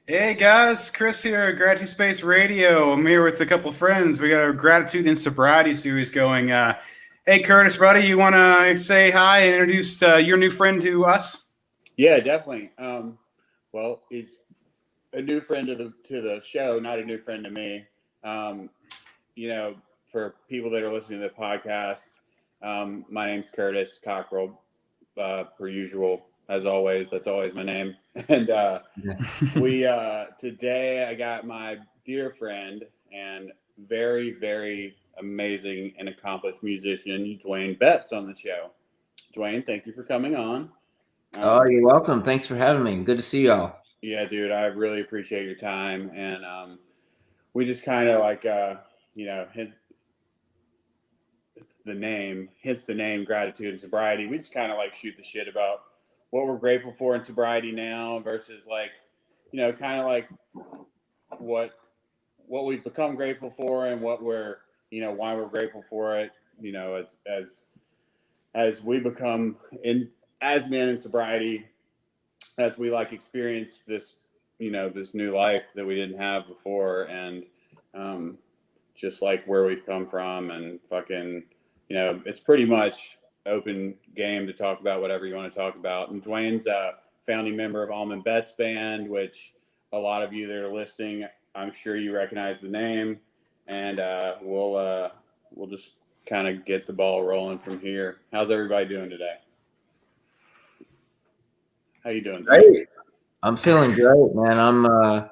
Hey guys, Chris here, Gratitude Space Radio. I'm here with a couple friends. We got our Gratitude and Sobriety series going. Hey Curtis, buddy, you want to say hi and introduce your new friend to us? Yeah, definitely. Well, he's a new friend to the show, not a new friend to me. For people that are listening to the podcast, my name's Curtis Cockrell, per usual, as always. That's always my name. And we today I got my dear friend and very, very amazing and accomplished musician, Duane Betts, on the show. Duane, thank you for coming on. Oh, you're welcome. Thanks for having me. Good to see y'all. Yeah, dude, I really appreciate your time. And we just kind of like, it's the name, hence the name Gratitude and Sobriety. We just kind of like shoot the shit about what we're grateful for in sobriety now versus like, kind of like what we've become grateful for and what we're, why we're grateful for it, as we become as men in sobriety, as we like experience this, this new life that we didn't have before, and just like where we've come from, and fucking, it's pretty much open game to talk about whatever you want to talk about. And Duane's a founding member of Allman Betts Band, which a lot of you that are listening, I'm sure you recognize the name, and we'll just kind of get the ball rolling from here. How's everybody doing today? How you doing? Great. I'm feeling great, man. I'm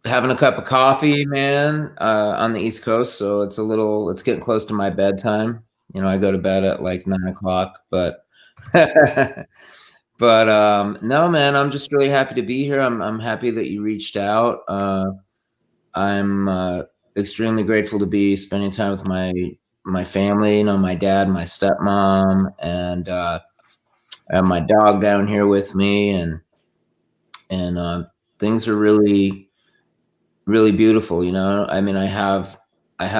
having a cup of coffee, man, on the East Coast, so it's getting close to my bedtime. I go to bed at like 9:00, but no, man, I'm just really happy to be here. I'm happy that you reached out. I'm extremely grateful to be spending time with my family, my dad, my stepmom, and I have my dog down here with me, and things are really, really beautiful. I mean, I have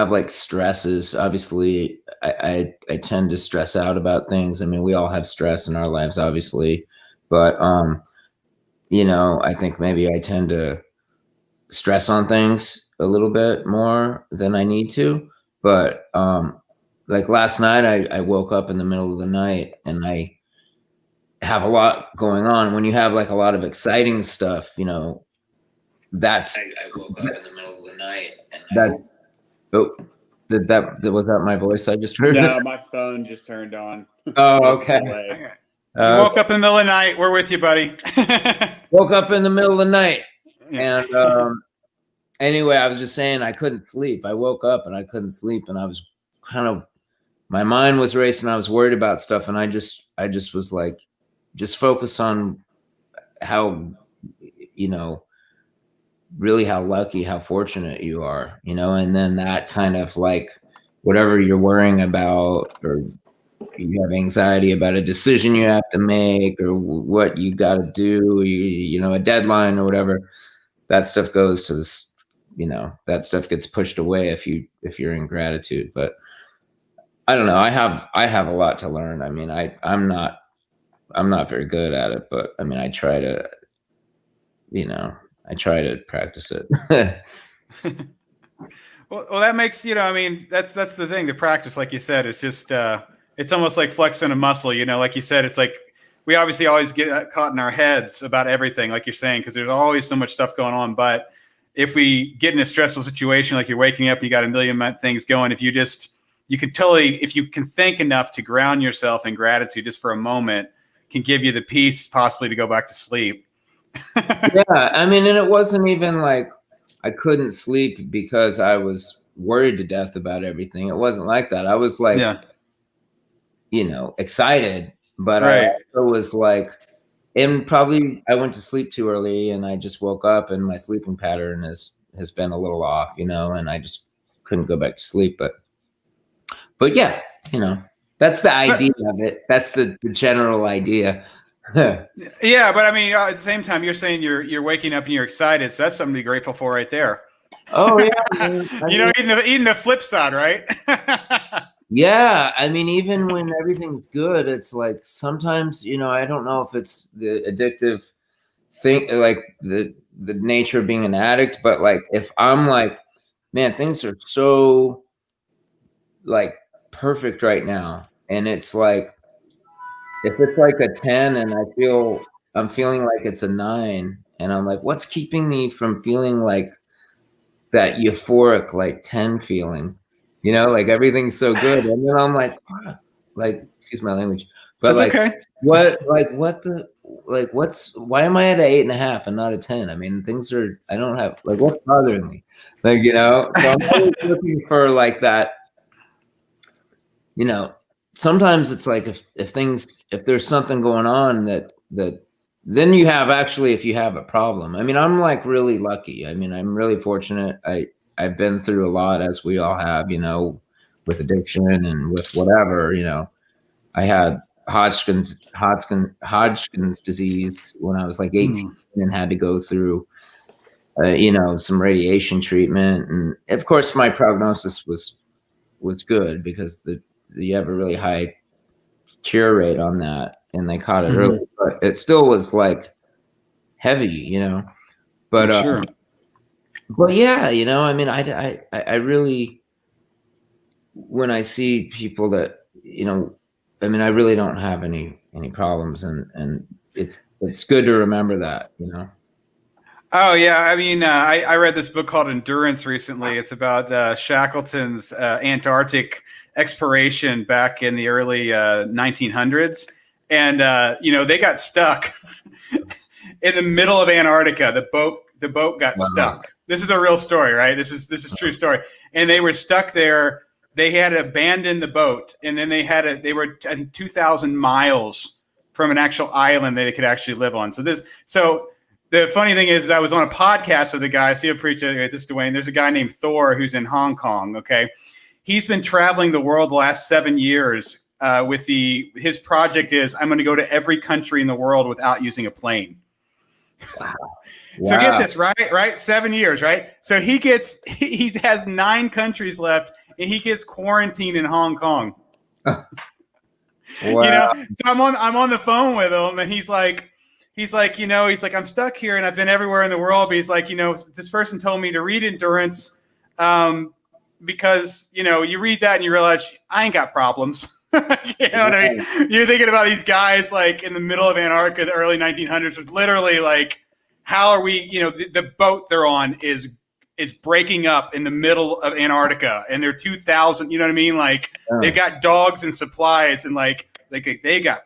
like stresses. Obviously, I tend to stress out about things. I mean, we all have stress in our lives, obviously, but I think maybe I tend to stress on things a little bit more than I need to. But like last night, I woke up in the middle of the night, and I have a lot going on. When you have like a lot of exciting stuff, that's I woke up in the middle of the night, and was that my voice I just heard? No, my phone just turned on. Oh, okay. You woke up in the middle of the night. We're with you, buddy. Woke up in the middle of the night. And anyway, I was just saying I couldn't sleep. I woke up and I couldn't sleep, and I was my mind was racing. I was worried about stuff, and I just was like, just focus on how, really how lucky, how fortunate you are, and then that kind of like whatever you're worrying about, or you have anxiety about a decision you have to make, or what you got to do, a deadline or whatever, that stuff goes to this, that stuff gets pushed away if you're in gratitude. But I don't know. I have a lot to learn. I mean, I'm not very good at it, but I mean, I try to practice it. Well, that makes, I mean, that's the thing, the practice, like you said, it's just, it's almost like flexing a muscle, like you said, it's like, we obviously always get caught in our heads about everything, like you're saying, because there's always so much stuff going on. But if we get in a stressful situation, like you're waking up and you got a million things going, if you can think enough to ground yourself in gratitude just for a moment, can give you the peace possibly to go back to sleep. Yeah, I mean, and it wasn't even like I couldn't sleep because I was worried to death about everything. It wasn't like that. I was like, excited, but right. I also was like, and probably I went to sleep too early, and I just woke up, and my sleeping pattern has been a little off, and I just couldn't go back to sleep. But yeah, that's the idea of it. That's the general idea. Yeah, but I mean, at the same time, you're saying you're waking up and you're excited, so that's something to be grateful for right there. Oh yeah, even the flip side, right? Yeah, I mean, even when everything's good, it's like sometimes, I don't know if it's the addictive think like the nature of being an addict, but like if I'm like, man, things are so like perfect right now, and it's like if it's like a 10 and I'm feeling like it's a 9, and I'm like, what's keeping me from feeling like that euphoric like 10 feeling, like everything's so good, and then I'm like, "Fuck," like, excuse my language, but That's like okay. why am I at a 8.5 and not a 10? I mean, I don't have like, what's bothering me, like, so I'm always looking for like that, sometimes it's like if there's something going on that then you have actually, if you have a problem. I mean, I'm like really lucky. I mean, I'm really fortunate. I've been through a lot, as we all have, with addiction and with whatever, I had Hodgkin's disease when I was like 18 and had to go through some radiation treatment, and of course my prognosis was good because you have a really high cure rate on that, and they caught it early, but it still was like heavy, but sure. But yeah, I mean, I really, when I see people that, I mean, I really don't have any problems, and it's good to remember that, Oh yeah, I mean, I read this book called Endurance recently. It's about Shackleton's Antarctic exploration back in the early 1900s, and they got stuck in the middle of Antarctica. The boat got stuck. This is a real story, right? This is true story, and they were stuck there. They had to abandon the boat, and then they were, I think, 2,000 miles from an actual island that they could actually live on. So the funny thing is I was on a podcast with a guy. See, I preach this, Duane. There's a guy named Thor who's in Hong Kong. Okay, he's been traveling the world the last 7 years. His project is, I'm going to go to every country in the world without using a plane. Wow. So get this, right? 7 years, right? So he has 9 countries left, and he gets quarantined in Hong Kong. Wow. So I'm on the phone with him, and he's like, I'm stuck here, and I've been everywhere in the world. But he's like, this person told me to read Endurance, because you read that and you realize I ain't got problems. What I mean? You're thinking about these guys like in the middle of Antarctica, the early 1900s, was literally like, how are we? The boat they're on is breaking up in the middle of Antarctica, and they're 2,000. You know what I mean? Like they've got dogs and supplies, and like they got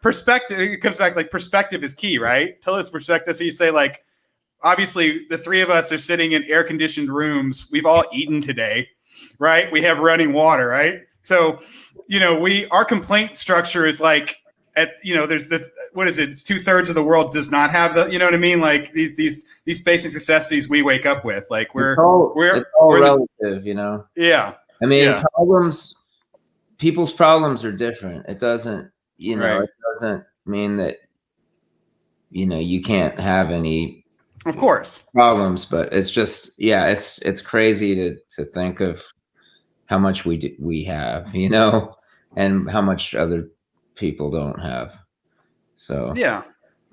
perspective. It comes back like perspective is key, right? Tell us perspective. So you say like, obviously the 3 of us are sitting in air conditioned rooms. We've all eaten today, right? We have running water, right? So, our complaint structure is like there's what is it? It's 2/3 of the world does not have the, you know what I mean? Like these basic necessities we wake up with, like it's all relative, Yeah. I mean, people's problems are different. It doesn't, Right. it doesn't mean that, you can't have any, of course, problems, but it's just, it's crazy to think of how much we have, and how much other people don't have. So yeah,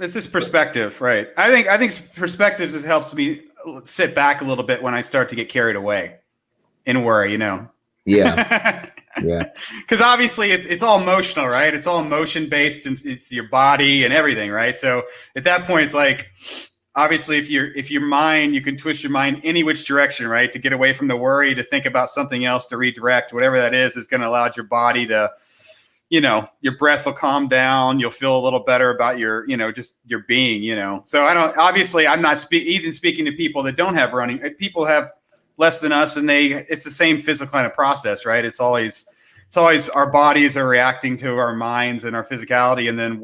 it's this perspective, right? I think perspectives has helped me sit back a little bit when I start to get carried away and worry, Yeah. Yeah. Because obviously it's all emotional, right? It's all emotion based, and it's your body and everything, right? So at that point, it's like, obviously, if your mind, you can twist your mind any which direction, right? To get away from the worry, to think about something else, to redirect, whatever that is going to allow your body to, your breath will calm down. You'll feel a little better about your, just your being, So I'm not even speaking to people that don't have running. People have less than us, and it's the same physical kind of process, right? It's always our bodies are reacting to our minds and our physicality, and then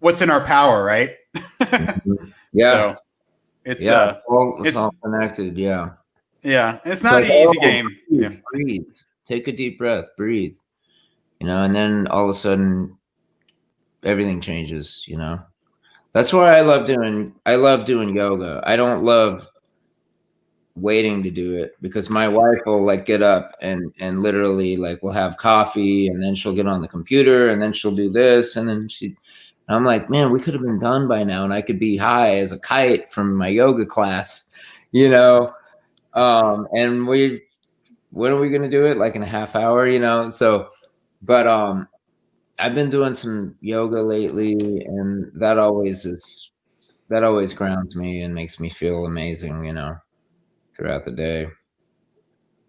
what's in our power, right? Yeah. So it's it's all connected. Yeah. Yeah. And it's not an easy game. Breathe. Take a deep breath, breathe, and then all of a sudden everything changes, That's why I love doing yoga. I don't love waiting to do it, because my wife will like get up and literally like we'll have coffee, and then she'll get on the computer, and then she'll do this, and then And I'm like, man, we could have been done by now, and I could be high as a kite from my yoga class, you know. And when are we gonna do it? Like in a half hour, you know? So, but I've been doing some yoga lately, and that always grounds me and makes me feel amazing, you know, throughout the day.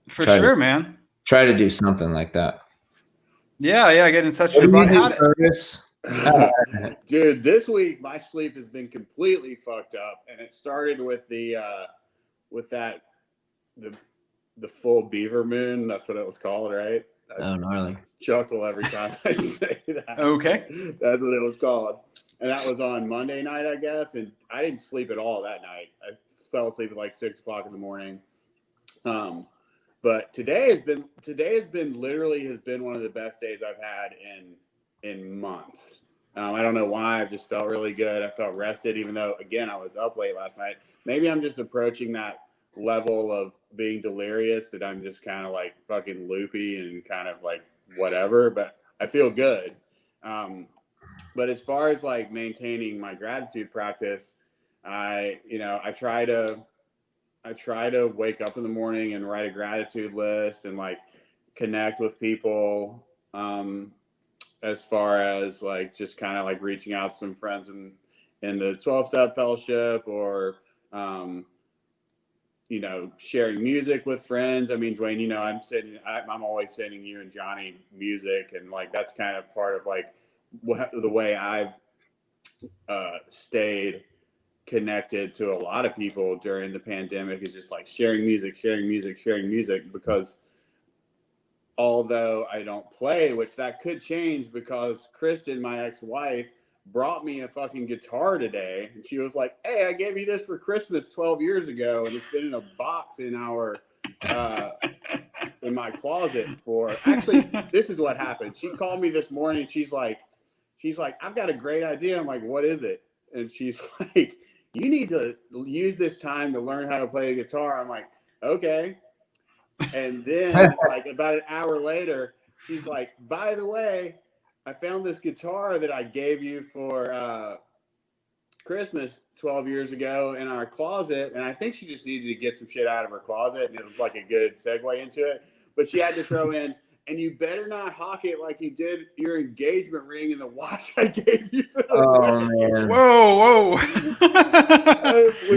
For sure, man. Try to do something like that. Yeah, get in touch What with do your you body. do, Curtis? Dude, this week my sleep has been completely fucked up, and it started with the full beaver moon. That's what it was called, right? Oh, gnarly. Chuckle every time I say that. Okay. That's what it was called. And that was on Monday night, I guess. And I didn't sleep at all that night. I fell asleep at like 6 o'clock in the morning. But today has been one of the best days I've had in months. I don't know why. I just felt really good. I felt rested, even though, again, I was up late last night. Maybe I'm just approaching that level of being delirious that I'm just kind of like fucking loopy and kind of like whatever, but I feel good. But as far as like maintaining my gratitude practice, I try to wake up in the morning and write a gratitude list and like connect with people, as far as like just kind of like reaching out to some friends in the 12-step fellowship, or sharing music with friends. I mean, Duane, I'm always sending you and Johnny music, and like that's kind of part of like the way I've stayed connected to a lot of people during the pandemic, is just like sharing music, because although I don't play, which that could change, because Kristen, my ex-wife, brought me a fucking guitar today, and she was like, "Hey, I gave you this for Christmas 12 years ago, and it's been in a box in my closet for." Actually, this is what happened. She called me this morning. She's like, "I've got a great idea." I'm like, "What is it?" And she's like, "You need to use this time to learn how to play the guitar." I'm like, "Okay." And then like about an hour later, she's like, "By the way, I found this guitar that I gave you for Christmas 12 years ago in our closet." And I think she just needed to get some shit out of her closet, and it was like a good segue into it. But she had to throw in, "And you better not hawk it like you did your engagement ring and the watch I gave you for the wedding." Man. Whoa.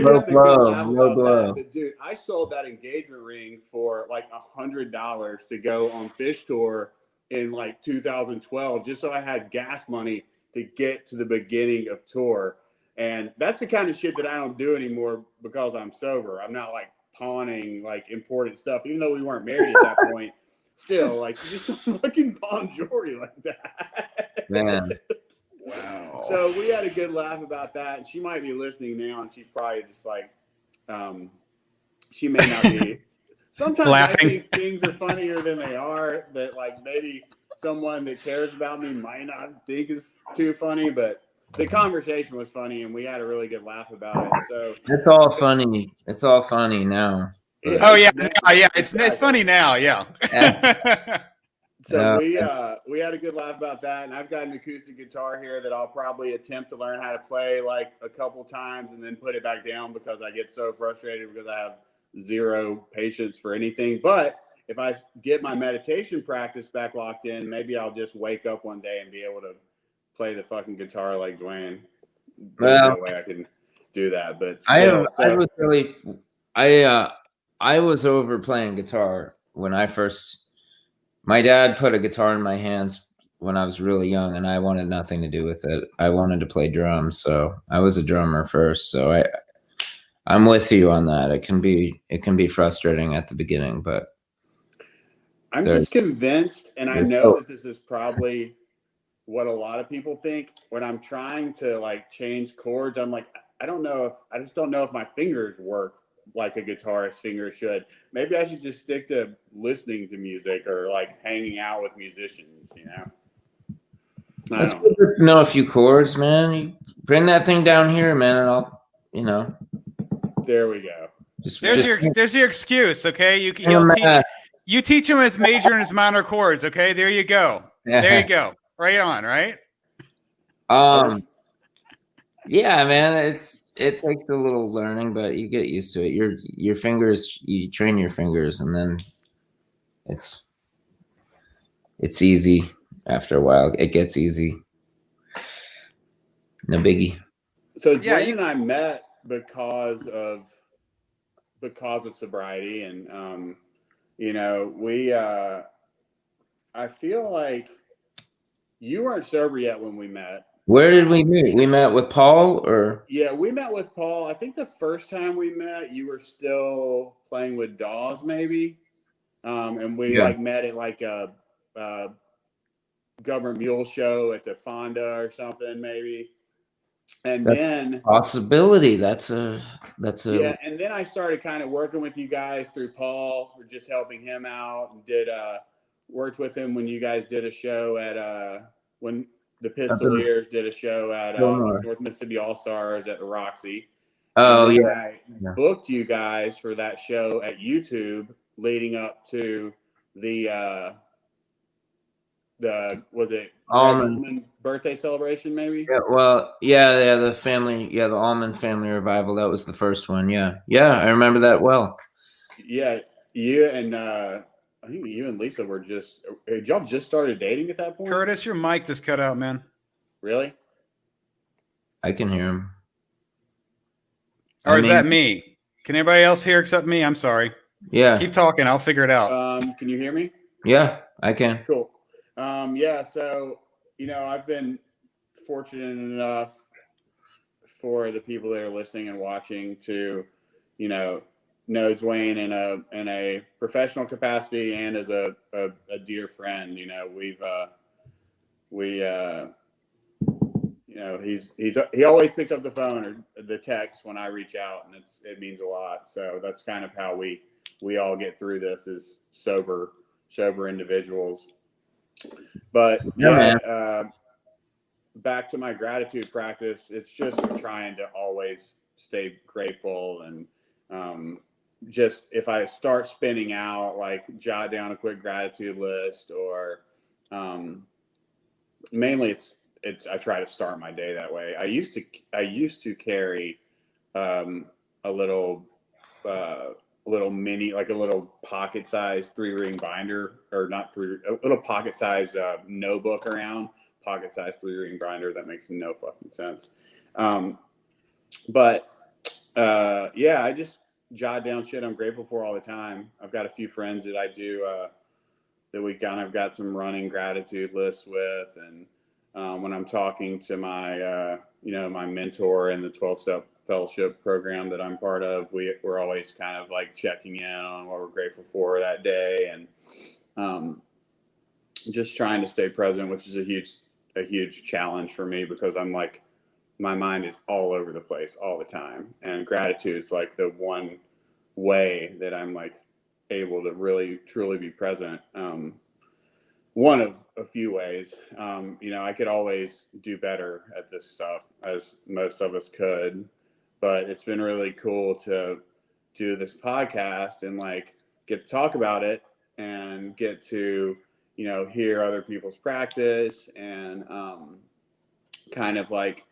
Low blow. But dude, I sold that engagement ring for like $100 to go on Fish Tour in like 2012, just so I had gas money to get to the beginning of tour. And that's the kind of shit that I don't do anymore because I'm sober. I'm not like pawning like important stuff, even though we weren't married at that point. Still, like, you just don't fucking pawn jewelry like that. Man. Wow. So we had a good laugh about that, and she might be listening now, and she's probably just like, she may not be. Sometimes Laughing. I think things are funnier than they are, that like maybe someone that cares about me might not think is too funny, but the conversation was funny, and we had a really good laugh about it. So it's all funny. It's all funny now. Oh yeah. It's funny now. Yeah. So we had a good laugh about that, and I've got an acoustic guitar here that I'll probably attempt to learn how to play like a couple times and then put it back down, because I get so frustrated because I have zero patience for anything. But if I get my meditation practice back locked in, maybe I'll just wake up one day and be able to play the fucking guitar like Duane. There's no way I can do that, but still, I was over playing guitar when I first. My dad put a guitar in my hands when I was really young, and I wanted nothing to do with it. I wanted to play drums, so I was a drummer first. So I'm with you on that. It can be frustrating at the beginning, but I'm just convinced, and I know that this is probably what a lot of people think. When I'm trying to like change chords, I'm like, I just don't know if my fingers work like a guitarist's fingers should. Maybe I should just stick to listening to music or like hanging out with musicians, you know? Let's know a few chords, man. You bring that thing down here, man, and I'll, There we go. There's your excuse, okay? You teach him his major and his minor chords, okay? There you go. There you go. Right on, right? Yeah, man, it takes a little learning, but you get used to it. Your fingers, you train your fingers, and then it's easy after a while. It gets easy. No biggie. So Yeah, Duane and I met because of sobriety, and you know, I feel like you weren't sober yet when we met. Where did we meet? We met with Paul, or Yeah, we met with Paul. I think the first time we met, you were still playing with Dawes, maybe. And we Yeah. like met at like a government mule show at the Fonda or something, maybe. And That's then possibility. That's a yeah, and then I started kind of working with you guys through Paul for just helping him out, and did worked with him when you guys did a show at when the Pistoliers did a show at Palmore. North Mississippi All Stars at the Roxy. Oh And then yeah. I booked you guys for that show at YouTube leading up to the was it Allman. birthday celebration, maybe? Yeah, well, yeah, the Allman family revival. That was the first one. Yeah, I remember that well. Yeah, you and I think you and Lisa were just y'all just started dating at that point. Curtis, your mic just cut out, man. Really? I can hear him. Or is that me? Can anybody else hear except me? I'm sorry. Yeah. Keep talking. I'll figure it out. Can you hear me? Yeah, I can. Cool. Yeah, so you know, I've been fortunate enough for the people that are listening and watching to, you know Duane in a professional capacity and as a dear friend. You know, you know, he always picks up the phone or the text when I reach out, and it means a lot. So that's kind of how we all get through this as sober individuals. But back to my gratitude practice, it's just trying to always stay grateful, and just if I start spinning out, like jot down a quick gratitude list, or mainly it's I try to start my day that way. I used to carry a little mini, like a little pocket sized 3-ring binder, or not a little pocket sized notebook around, pocket sized 3-ring binder. That makes no fucking sense. But yeah, I just jot down shit I'm grateful for all the time. I've got a few friends that I do that we kind of got some running gratitude lists with, and when I'm talking to my my mentor in the 12-step fellowship program that I'm part of, we're always kind of like checking in on what we're grateful for that day, and just trying to stay present, which is a huge challenge for me, because I'm like, my mind is all over the place all the time, and gratitude is like the one way that I'm like able to really truly be present. One of a few ways. I could always do better at this stuff, as most of us could, but it's been really cool to do this podcast and like get to talk about it, and get to hear other people's practice, and kind of like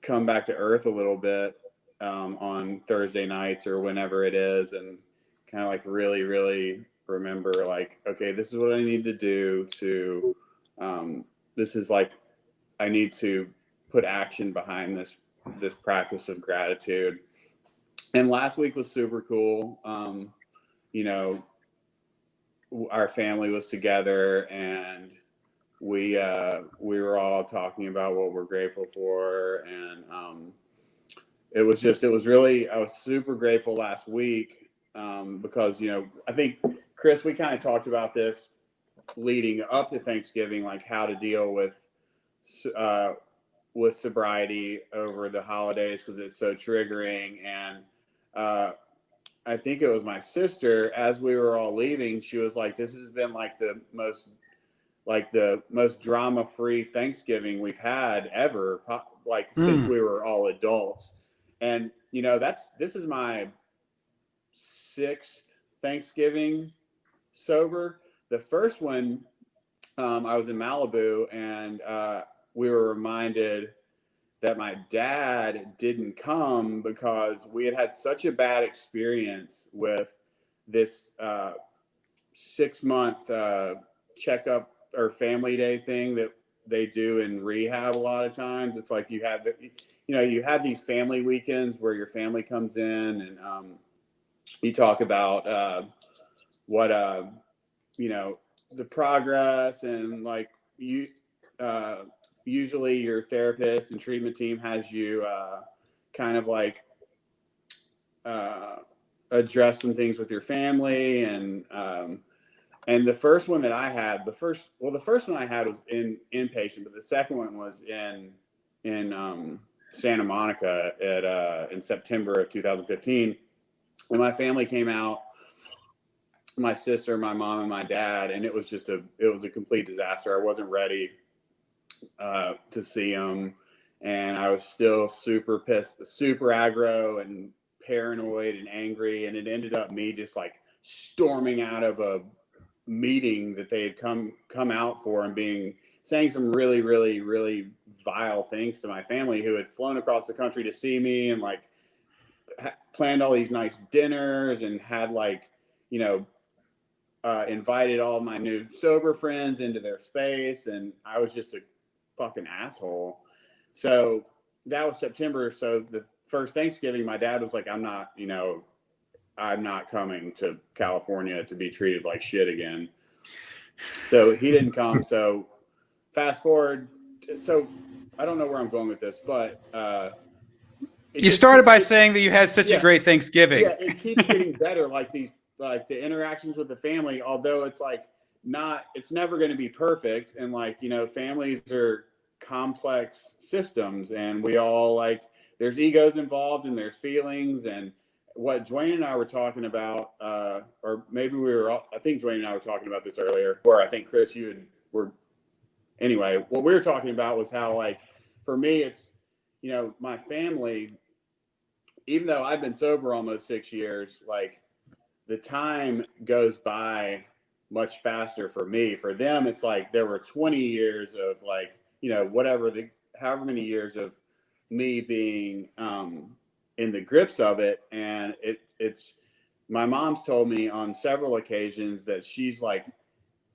come back to earth a little bit on Thursday nights or whenever it is, and kind of like really remember, like, okay, this is what I need to do to this is like, I need to put action behind this practice of gratitude. And last week was super cool. Our family was together, and we were all talking about what we're grateful for, and it was really, I was super grateful last week, because I think, Chris, we kind of talked about this leading up to Thanksgiving, like how to deal with sobriety over the holidays, because it's so triggering. And I think it was my sister, as we were all leaving, she was like, this has been like the most drama-free Thanksgiving we've had ever, like since we were all adults. And this is my 6th Thanksgiving sober. The first one, I was in Malibu, and we were reminded that my dad didn't come because we had had such a bad experience with this 6-month checkup or family day thing that they do in rehab. A lot of times it's like you have you have these family weekends where your family comes in and you talk about what the progress, and like you usually your therapist and treatment team has you kind of like address some things with your family. And the first one that I had, the first one I had was inpatient, but the second one was in Santa Monica in September of 2015. When my family came out, my sister, my mom, and my dad, and it was a complete disaster. I wasn't ready to see them, and I was still super pissed, super aggro and paranoid and angry. And it ended up me just like storming out of a meeting that they had come out for and saying some really, really, really vile things to my family, who had flown across the country to see me and like planned all these nice dinners and had like, invited all my new sober friends into their space. And I was just a fucking asshole. So that was September. So the first Thanksgiving, my dad was like, I'm not coming to California to be treated like shit again. So he didn't come. So fast forward. So I don't know where I'm going with this, but you started by saying that you had such a great Thanksgiving. Yeah, it keeps getting better. Like the interactions with the family, although it's like it's never going to be perfect. And like, families are complex systems, and we all like, there's egos involved and there's feelings. And what Duane and I were talking about, or maybe I think Duane and I were talking about this earlier, or I think Chris, anyway, what we were talking about was how, like, for me, it's, my family, even though I've been sober almost 6 years, like the time goes by much faster for me. For them, it's like there were 20 years of like, however many years of me being in the grips of it. And it's my mom's told me on several occasions that she's like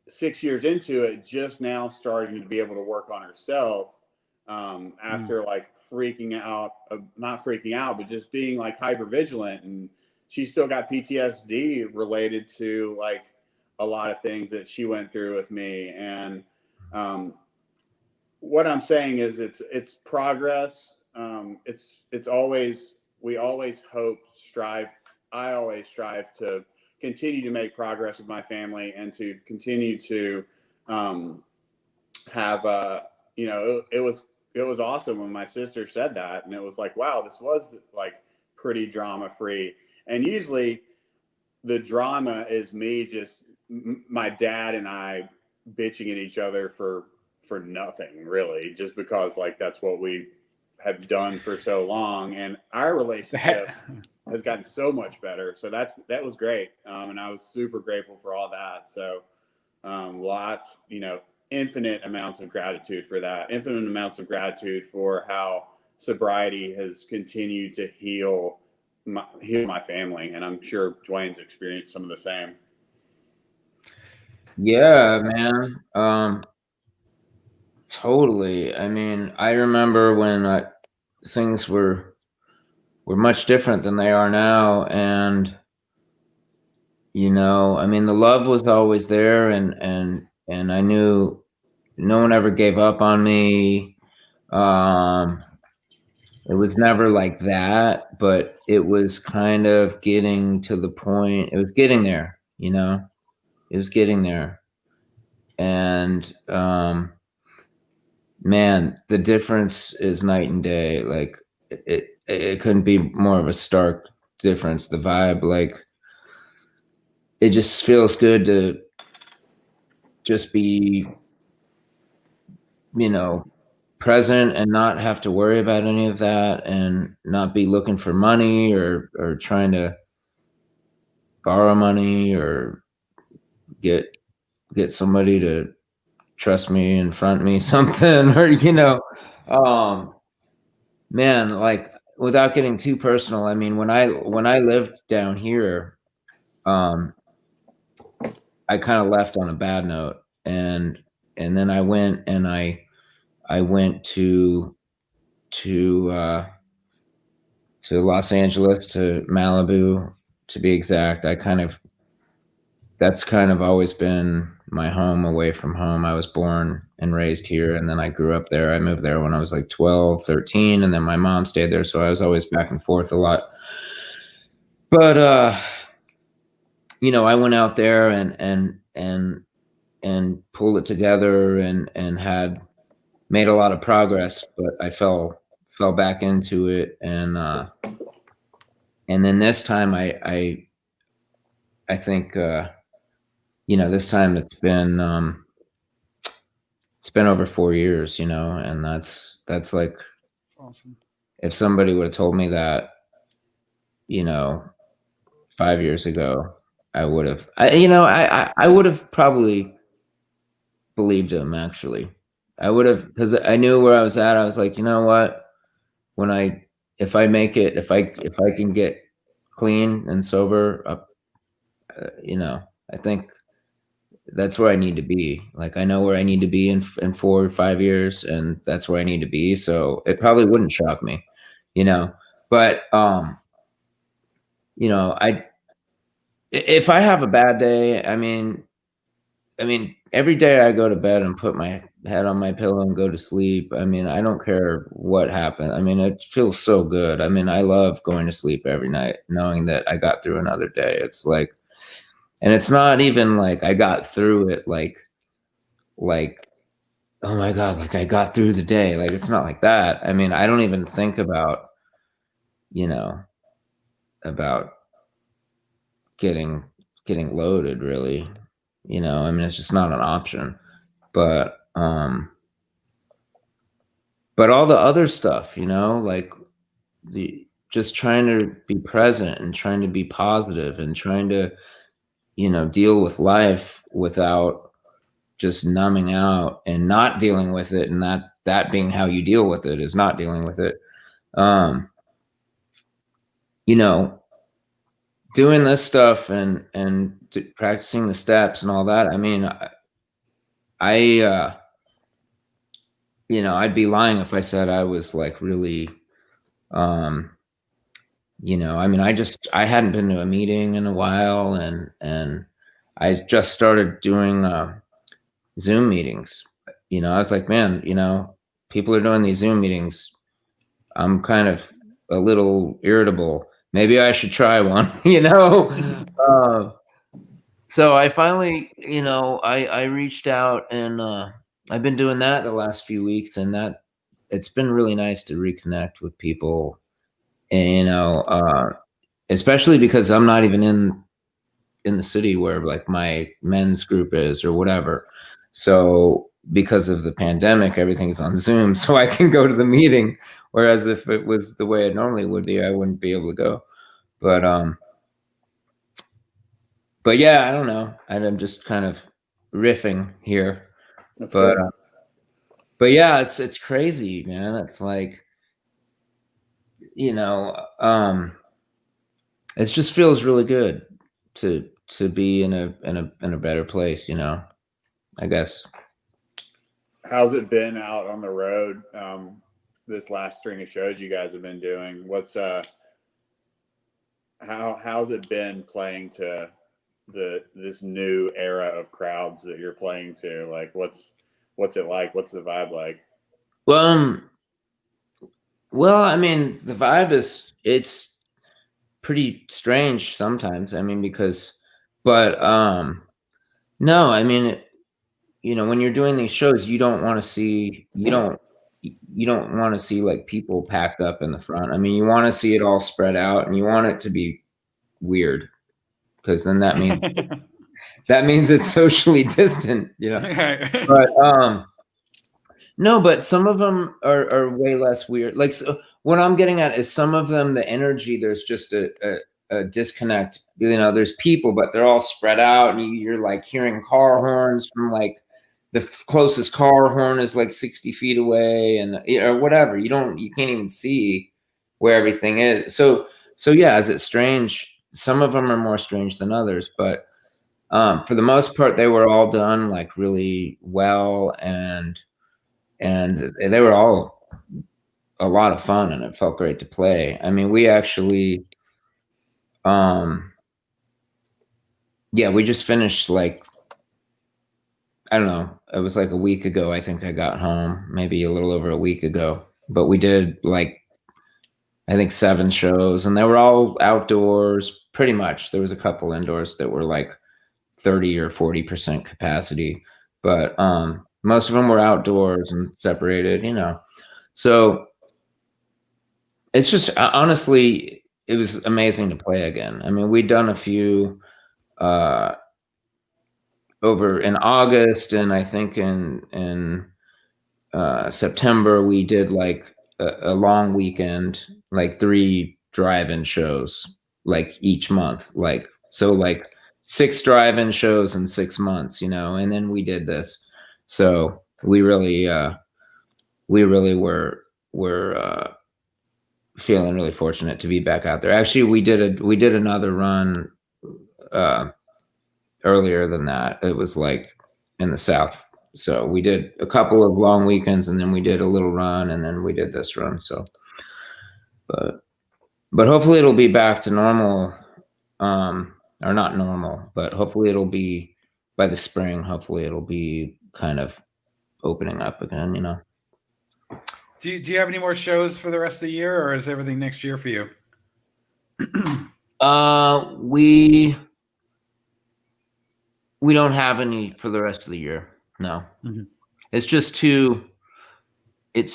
6 years into it, just now starting to be able to work on herself after like not freaking out, but just being like hyper vigilant. And she's still got PTSD related to like a lot of things that she went through with me. And what I'm saying is it's progress. We always I always strive to continue to make progress with my family and to continue to have it was awesome when my sister said that, and it was like, wow, this was like pretty drama free. And usually the drama is me just my dad and I bitching at each other for nothing, really, just because like that's what we have done for so long. And our relationship has gotten so much better. So that was great. And I was super grateful for all that. So lots, infinite amounts of gratitude for that, infinite amounts of gratitude for how sobriety has continued to heal my family. And I'm sure Duane's experienced some of the same. Yeah, man. Totally. I mean, I remember when things were much different than they are now. And, I mean, the love was always there, and I knew no one ever gave up on me. It was never like that, but it was kind of getting to the point. It was getting there, it was getting there. And, man, the difference is night and day. Like it couldn't be more of a stark difference. The vibe, like, it just feels good to just be, present and not have to worry about any of that, and not be looking for money or trying to borrow money or get somebody to trust me and front me something, or Man, like without getting too personal, I mean, when I lived down here, um, I kind of left on a bad note, and then I went to to Los Angeles, to Malibu, to be exact. That's kind of always been my home away from home. I was born and raised here, and then I grew up there. I moved there when I was like 12, 13, and then my mom stayed there, so I was always back and forth a lot. But I went out there and pulled it together and had made a lot of progress, but I fell back into it, and then this time I think this time it's been over 4 years, and that's like, That's awesome. if somebody would have told me that, 5 years ago, I would have, I would have probably believed him, actually. I would have, because I knew where I was at. I was like, you know what? If I make it, if I can get clean and sober up, I think that's where I need to be. Like, I know where I need to be in 4 or 5 years, and that's where I need to be. So it probably wouldn't shock me, but, if I have a bad day, I mean, every day I go to bed and put my head on my pillow and go to sleep. I mean, I don't care what happened. I mean, it feels so good. I mean, I love going to sleep every night, knowing that I got through another day. It's like, and it's not even like I got through it like, oh my God, like I got through the day. Like, it's not like that. I mean, I don't even think you know, about getting loaded, really. I mean, it's just not an option. But all the other stuff, like just trying to be present and trying to be positive and trying to, deal with life without just numbing out and not dealing with it, and that being how you deal with it is not dealing with it. You know, doing this stuff and practicing the steps and all that. I mean, I I'd be lying if I said I was like really, I mean, I hadn't been to a meeting in a while, and I just started doing Zoom meetings. I was like, man, people are doing these Zoom meetings. I'm kind of a little irritable. Maybe I should try one, So I finally, I reached out, and I've been doing that the last few weeks, and that it's been really nice to reconnect with people, and especially because I'm not even in the city where like my men's group is or whatever. So because of the pandemic, everything's on Zoom, so I can go to the meeting. Whereas if it was the way it normally would be, I wouldn't be able to go. But yeah, I don't know. I'm just kind of riffing here. That's But good. but yeah, it's crazy, man. It's like, it just feels really good to be in a better place, I guess. How's it been out on the road? This last string of shows you guys have been doing. How's it been playing to this new era of crowds that you're playing to? Like, what's it like? What's the vibe like? Well, I mean, the vibe it's pretty strange sometimes. I mean, but no, I mean, when you're doing these shows, you don't want to see like people packed up in the front. I mean, you want to see it all spread out, and you want it to be weird, because then that means it's socially distant, But no, but some of them are way less weird. Like, so what I'm getting at is some of them, the energy, there's just a disconnect. There's people, but they're all spread out, and you're like hearing car horns from like the closest car horn is like 60 feet away, and or whatever. You can't even see where everything is. So yeah, is it strange? Some of them are more strange than others, but for the most part, they were all done like really well, and they were all a lot of fun, and it felt great to play. I mean, we actually, we just finished like, I don't know, it was like a week ago. I think I got home, maybe a little over a week ago, but we did like, I think 7 shows, and they were all outdoors pretty much. There was a couple indoors that were like 30 or 40% capacity, but most of them were outdoors and separated, so it's just honestly, it was amazing to play again. I mean, we'd done a few over in August, and I think in September we did like a long weekend, like 3 drive-in shows, like each month, like 6 drive-in shows in 6 months, and then we did this. So we really were feeling really fortunate to be back out there. Actually, we did another run earlier than that. It was like in the South. So we did a couple of long weekends, and then we did a little run, and then we did this run. So, but hopefully it'll be back to normal, or not normal, but hopefully it'll be by the spring. Hopefully it'll be kind of opening up again, Do you have any more shows for the rest of the year, or is everything next year for you? We don't have any for the rest of the year. No. Mm-hmm. It's just too it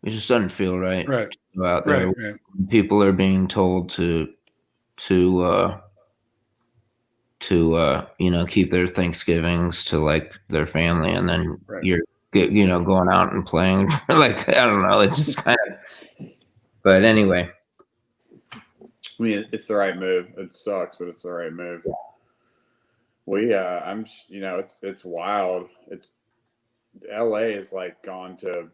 just doesn't feel right. Right. To go out there. Right. People are being told to keep their Thanksgivings to like their family, and then you're going out and playing for like, I don't know, it's just kind of, but anyway. I mean, it's the right move. It sucks, but it's the right move. It's wild. LA is like gone to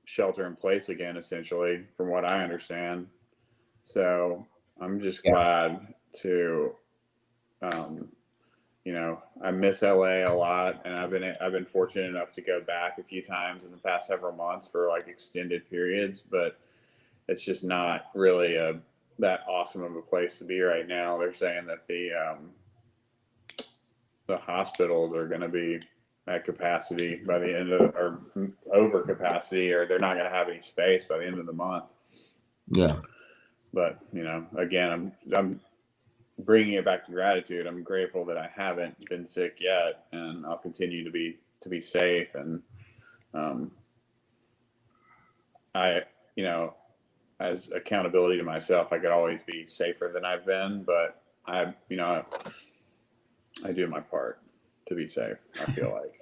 shelter in place again, essentially, from what I understand. So I'm just glad to, I miss LA a lot, and I've been fortunate enough to go back a few times in the past several months for like extended periods, but it's just not really that awesome of a place to be right now. They're saying that the hospitals are going to be at capacity by the end of, or over capacity, or they're not going to have any space by the end of the month. Yeah. But, again, I'm bringing it back to gratitude. I'm grateful that I haven't been sick yet, and I'll continue to be safe. And as accountability to myself, I could always be safer than I've been, but I do my part to be safe, I feel like.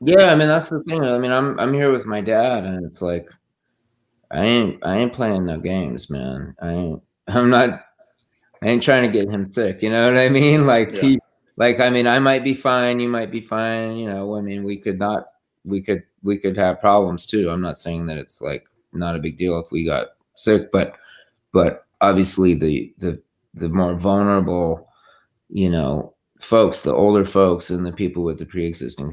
Yeah, I mean, that's the thing. I mean, I'm here with my dad, and it's like, I ain't playing no games, man. I ain't trying to get him sick. You know what I mean? Like I mean, I might be fine. You might be fine. I mean, we could have problems too. I'm not saying that it's like not a big deal if we got sick, but obviously the more vulnerable, folks, the older folks, and the people with the pre-existing, I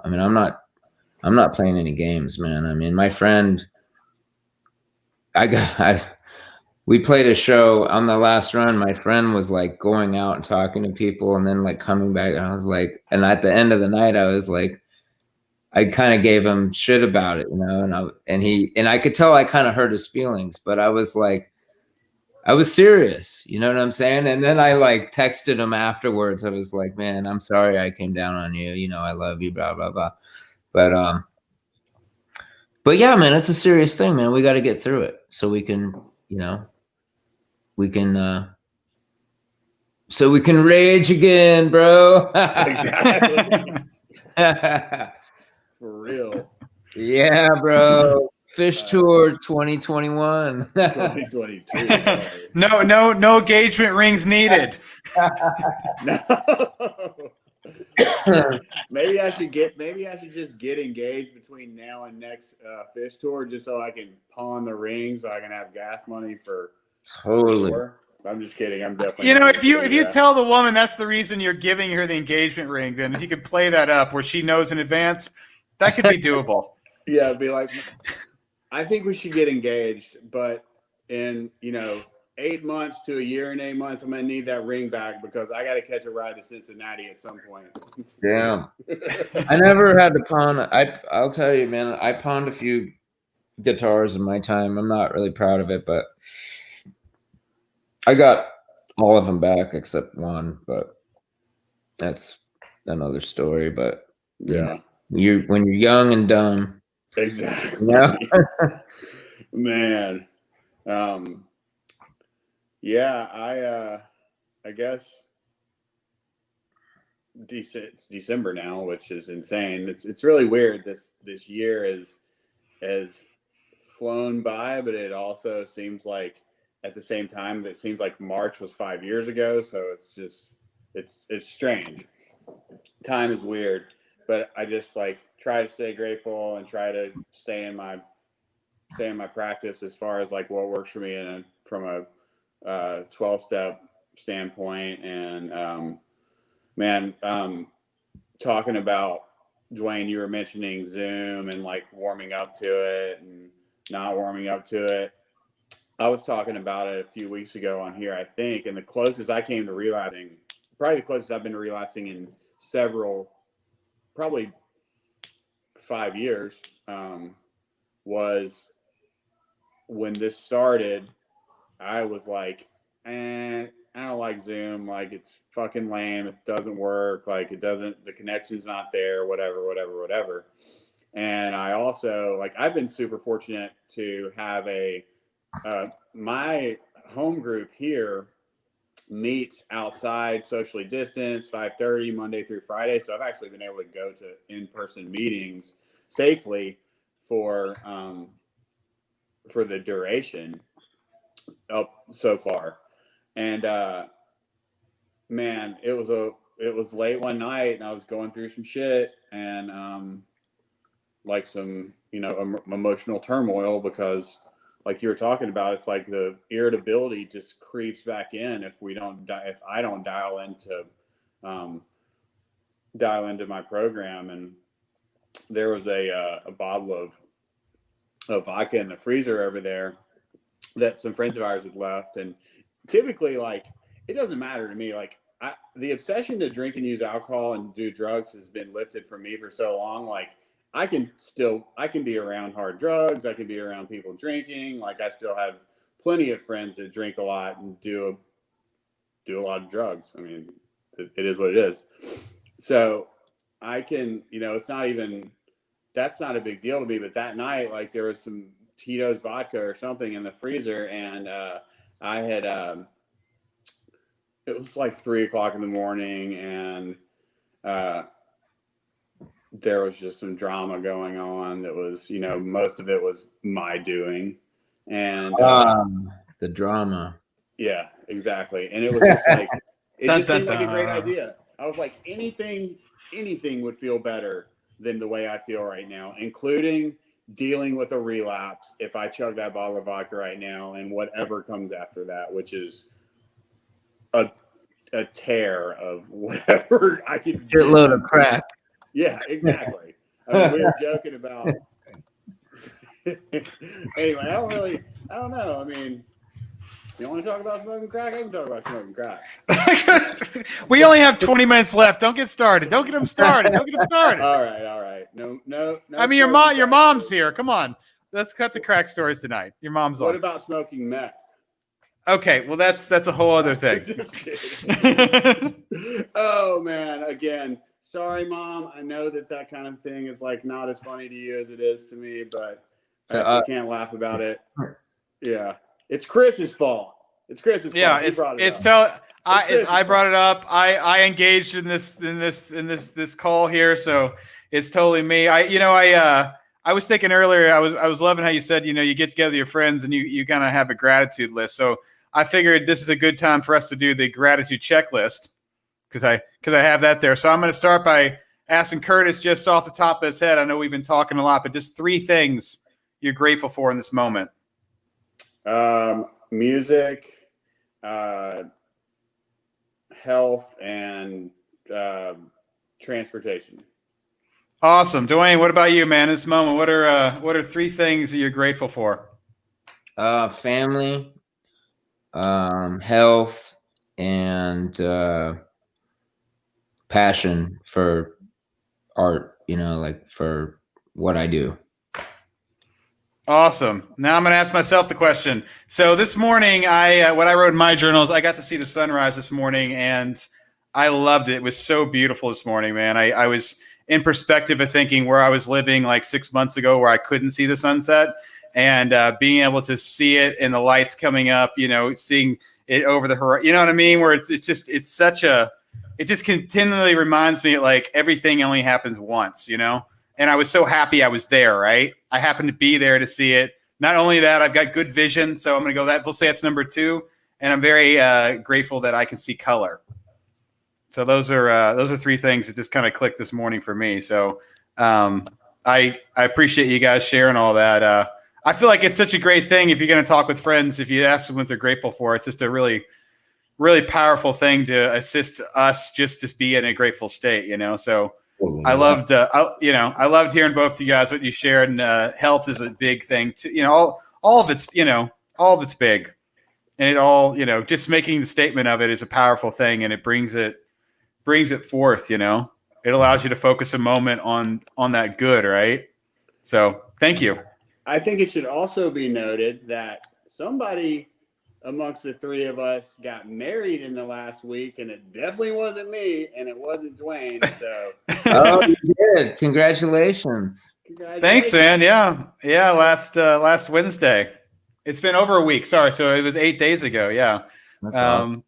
mean, I'm not playing any games, man. I mean, my friend, we played a show on the last run. My friend was like going out and talking to people, and then like coming back, and I was like, and at the end of the night, I was like, I kind of gave him shit about it, and I could tell I kind of hurt his feelings, but I was like, I was serious, you know what I'm saying? And then I like texted him afterwards. I was like, man, I'm sorry I came down on you. I love you, blah, blah, blah. But yeah, man, it's a serious thing, man. We got to get through it so we can, so we can rage again, bro. Exactly. For real. Yeah, bro. Fish Tour 2021. 2022. No engagement rings needed. No. Maybe I should just get engaged between now and next fish tour, just so I can pawn the ring, so I can have gas money for Totally. sure. I'm just kidding. I'm definitely. You know, not if you gonna do that. tell the woman that's the reason you're giving her the engagement ring, then if you could play that up where she knows in advance, that could be doable. Yeah, it'd be like, I think we should get engaged, but in 8 months to a year and 8 months, I'm gonna need that ring back because I got to catch a ride to Cincinnati at some point. Yeah. I never had to pawn. I'll tell you, man, I pawned a few guitars in my time. I'm not really proud of it, but I got all of them back except one, but that's another story. But Yeah, when you're young and dumb, exactly. yeah. Man. Yeah, I guess it's December now, which is insane. It's really weird. This year has flown by, but it also seems like at the same time that it seems like March was 5 years ago. So it's just it's strange. Time is weird, but I just like try to stay grateful and try to stay in my practice as far as like what works for me and from a 12-step standpoint. And talking about Duane, you were mentioning Zoom and like warming up to it and not warming up to it. I was talking about it a few weeks ago on here, I think, and the closest I came to relapsing, probably the closest I've been to relapsing in probably 5 years, was when this started. I was like, I don't like Zoom. Like, it's fucking lame. It doesn't work. Like, the connection's not there, whatever. And I also, like, I've been super fortunate to have my home group here meets outside, socially distanced, 5:30 Monday through Friday. So I've actually been able to go to in-person meetings safely for the duration up so far. And man, it was late one night and I was going through some shit and like some emotional turmoil, because like you were talking about, it's like the irritability just creeps back in if I don't dial into my program. And there was a bottle of vodka in the freezer over there that some friends of ours had left. And typically, like, it doesn't matter to me. Like, the obsession to drink and use alcohol and do drugs has been lifted from me for so long. Like, I can be around hard drugs. I can be around people drinking. Like, I still have plenty of friends that drink a lot and do a lot of drugs. I mean, it is what it is. So I can, that's not a big deal to me. But that night, like, there was some Tito's vodka or something in the freezer, and I had it was like 3:00 in the morning, and there was just some drama going on that was, most of it was my doing. And the drama. Yeah, exactly. And it was just like, it just seemed like a great idea. I was like, anything would feel better than the way I feel right now, including dealing with a relapse if I chug that bottle of vodka right now and whatever comes after that, which is a tear of whatever I could do. Shitload of crap. Yeah, exactly. I mean, we were joking about. Anyway, I don't know. I mean, you want to talk about smoking crack? I can talk about smoking crack. We only have 20 minutes left. Don't get started. Don't get them started. Don't get them started. All right. No. I mean, your mom's here. Come on. Let's cut the crack stories tonight. Your mom's on. What about smoking meth? Okay, well that's a whole other thing. Oh man, again, sorry, Mom. I know that kind of thing is like not as funny to you as it is to me, but I can't laugh about it. Yeah, it's Chris's fault. It's Chris's fault. Yeah, I brought it up. I engaged in this call here, so it's totally me. I was thinking earlier. I was loving how you said you get together with your friends and you kind of have a gratitude list. So I figured this is a good time for us to do the gratitude checklist, because I have that there. So I'm going to start by asking Curtis just off the top of his head. I know we've been talking a lot, but just 3 things you're grateful for in this moment. Music, health, and transportation. Awesome. Duane, what about you, man? In this moment, what are 3 things that you're grateful for? Family, health, and passion for art, like for what I do. Awesome. Now I'm going to ask myself the question. So this morning, what I wrote in my journals, I got to see the sunrise this morning, and I loved it. It was so beautiful this morning, man. I was in perspective of thinking where I was living like 6 months ago, where I couldn't see the sunset, and being able to see it and the lights coming up, seeing it over the horizon, you know what I mean? Where it just continually reminds me like everything only happens once, And I was so happy I was there, right? I happened to be there to see it. Not only that, I've got good vision, so I'm going to go that. We'll say it's number 2, and I'm very grateful that I can see color. So those are 3 things that just kind of clicked this morning for me. So I appreciate you guys sharing all that. I feel like it's such a great thing if you're going to talk with friends. If you ask them what they're grateful for, it's just a really, really powerful thing to assist us just to be in a grateful state. So. I loved hearing both of you guys, what you shared, and health is a big thing too. All of it's big, and it all, just making the statement of it is a powerful thing, and it brings it forth. It allows you to focus a moment on that good, right? So thank you. I think it should also be noted that somebody amongst the 3 of us got married in the last week, and it definitely wasn't me, and it wasn't Duane. So, oh, you did! Congratulations! Thanks, man. Yeah. Last Wednesday. It's been over a week. Sorry, so it was 8 days ago. Yeah. That's awesome.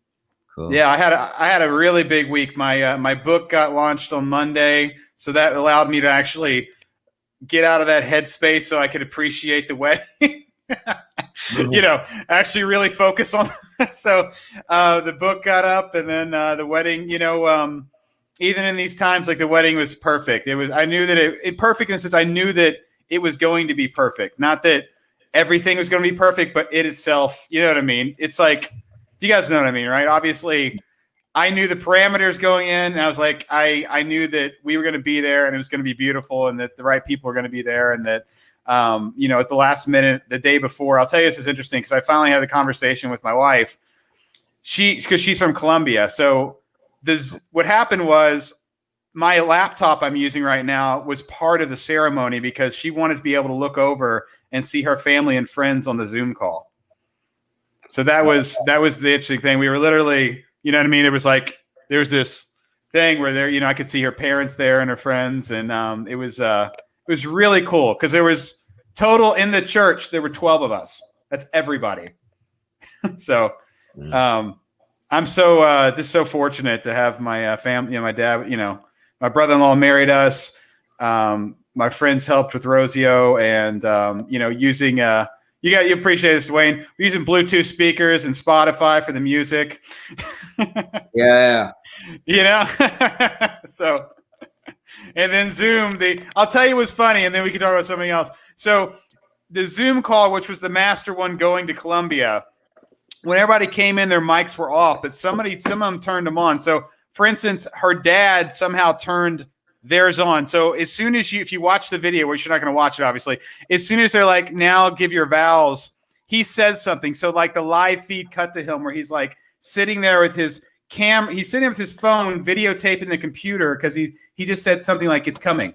Cool. Yeah, I had a really big week. My book got launched on Monday, so that allowed me to actually get out of that headspace so I could appreciate the wedding. Actually really focus on. So the book got up, and then the wedding, even in these times, like the wedding was perfect. I knew that it perfect in the sense I knew that it was going to be perfect. Not that everything was going to be perfect, but it itself, you know what I mean? It's like, you guys know what I mean, right? Obviously, I knew the parameters going in, and I was like, I knew that we were going to be there, and it was going to be beautiful, and that the right people were going to be there, and that at the last minute, the day before, I'll tell you, this is interesting because I finally had a conversation with my wife. Because she's from Colombia. So what happened was my laptop I'm using right now was part of the ceremony because she wanted to be able to look over and see her family and friends on the Zoom call. So that was the interesting thing. We were literally, you know what I mean? There was this thing where I could see her parents there and her friends. And it was really cool because there was total in the church. There were 12 of us. That's everybody. So I'm just so fortunate to have my family, my dad, my brother-in-law married us. My friends helped with Rosio and, using, you appreciate this, Duane. We're using Bluetooth speakers and Spotify for the music. Yeah. So, and then Zoom, I'll tell you it was funny, and then we can talk about something else. So the Zoom call, which was the master one going to Colombia, when everybody came in, their mics were off, but some of them turned them on. So for instance, her dad somehow turned theirs on. So as soon as if you watch the video, which you're not going to watch it, obviously, as soon as they're like, now give your vows, he says something. So like the live feed cut to him where he's like sitting there with his he's sitting with his phone, videotaping the computer because he just said something like it's coming.